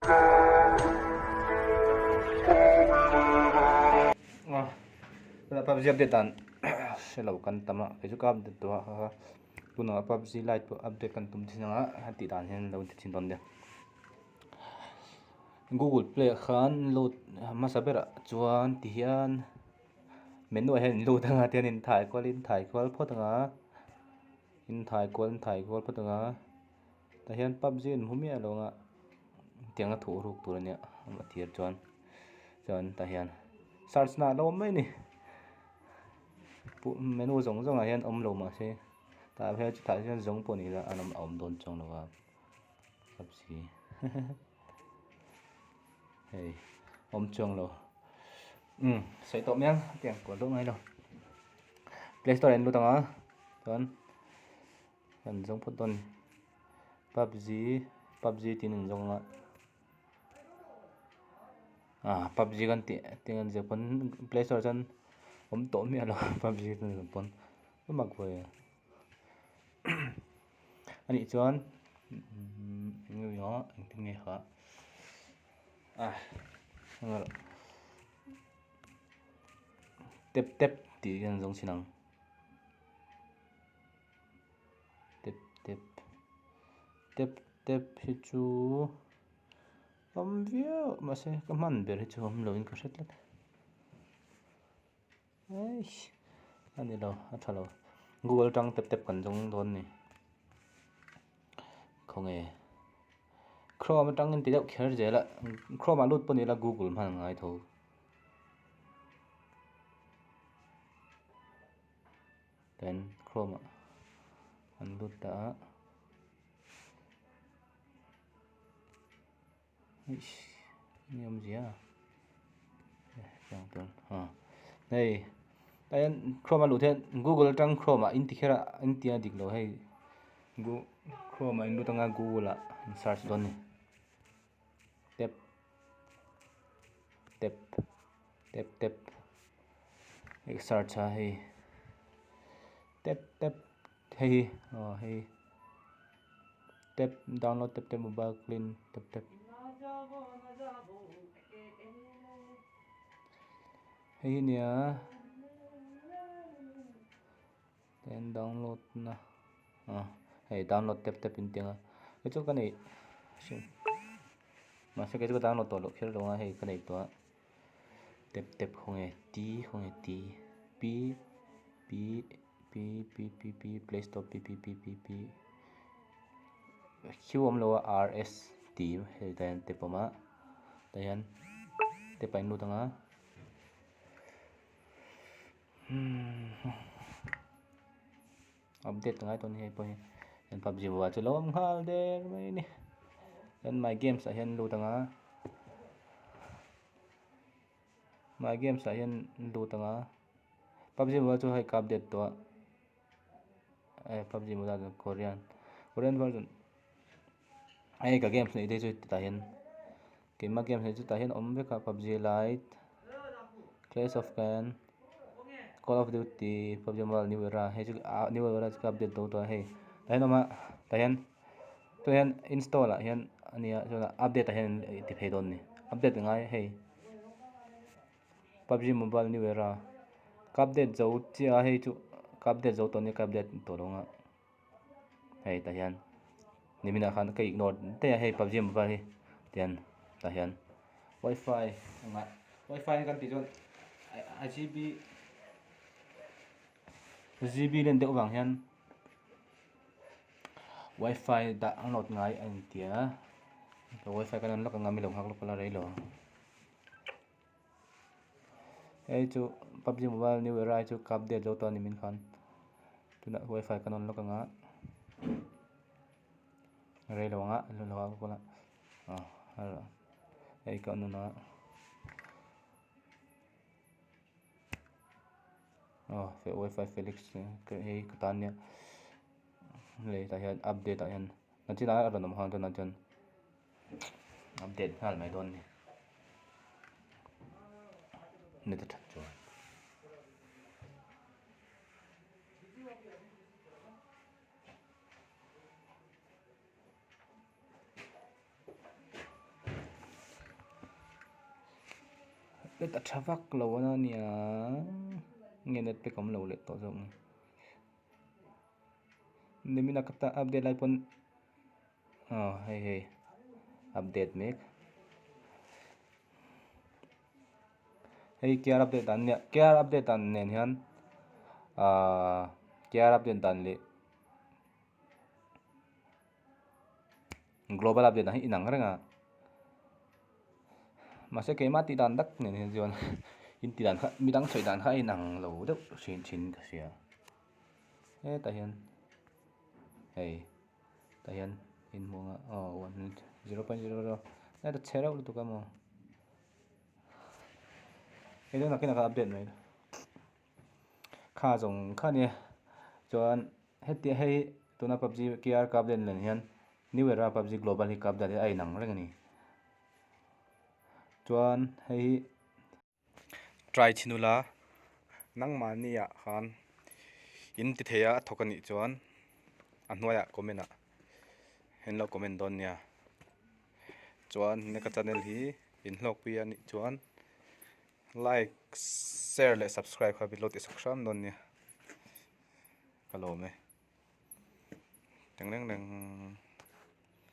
PUBG update tan selo kan tama ke ju kam to ha tuna PUBG Lite update kan tum thina hati dan hen lo thin don de Google Play khan load masabera chuan ti hian menu hen load anga tian in thai kwal photanga in thai kwal photanga ta hian PUBG in humia longa tianga thu ruk tur ania ma thiar chuan ta hian search na lo mai ni menu zong zong a hian om lo ma se ta phê chu thai hian zong poni la anam om don chong lo PUBG hey om chong lo sai to myang tiang ko lo ngai lo Play Store en lu tanga chuan kan zong phot don PUBG tin zong PUBG kan tingan je pon Play Store chan om to mi alo PUBG tin pon mak voi ani chuan ngi yo ting nge kha ngal tep ti kan zong sinang tep hi chu om view ma se ka man ber hi chu om lo in ka hret lat ai ani lo athalo Google tang tep kan zong don ni khonge Chrome tang in ti deuh kher je la Chrome lut poni la Google man ngai tho then Chrome an lut ta niam zia yang ton nei ayan Chrome lut the Google tang Chrome in ti khera in ti adik lo hei Chrome in lut anga Google search don ni tep search ha hei tep hei hei tep download tep mobile clean tep hei nia then download na hei download tep in tinga cái chỗ cái này mà sẽ cái chỗ download to lo khel lo nga hei cái này to tep khonge ti p Play Store p q om lo rs t hei dan tepama dayan tepain lu tanga update ngai ton hei poi en PUBG wa chu lom hal de mai ni en my games a hian lu tanga my games a hian lu tanga PUBG wa chu hai ka update to PUBG mo da Korean version ai ka games nei de chu ta hian ke ma games nei chu ta hian om ve ka PUBG Lite Clash of Clans Call of Duty PUBG Mobile New Era hei chu New Era chu update to hei ta hian ma ta hian install a hian ania chuna update a hian ti phei don ni update ngai hei PUBG Mobile New Era update zo chia hei chu update zo to ni update to longa hei ta hian nimina khan ka ignore te hei PUBG Mobile hi tian ta hian wifi ngai wifi kan ti jon GB len deuh wang hian wifi da download ngai an tia to wifi kan an lok anga mi lo hak lo pala rei lo hei chu PUBG Mobile New Era chu update zo to ni min khan tuna wifi kan on lok anga rei lo anga lo hak lo pala hala hei ka nu na fe wifi Felix ke hei katanya le ta hian update a hian na china ron nom han to na jon update hal mai don ni ta thak chu để ta thắc lâu nó nè nghe net pe kom lâu lệ to rộng nên mình nakata update lại pun hey hey update make hey care update dan nè care update dan nè hian care update dan le global update dan inang renga masih kayak mati dan dak nih John inti dan midang soi dan hai nang lo deuh chin ka sia tahian hey tahian in mo nga 0.00 ada cerau tu kamu itu nak kena update mai kha jong kha ne John heti hei tuna PUBG KR ka update len hian new era PUBG global hi ka update ai nang reng ni John hei try chinula nang mania khan in ti theya thokani chuan annoya comment a henlo comment don nia chuan ne ka channel hi in hlok pi ani chuan like share le subscribe kha bilot ti sakram don nia kalo me teng leng leng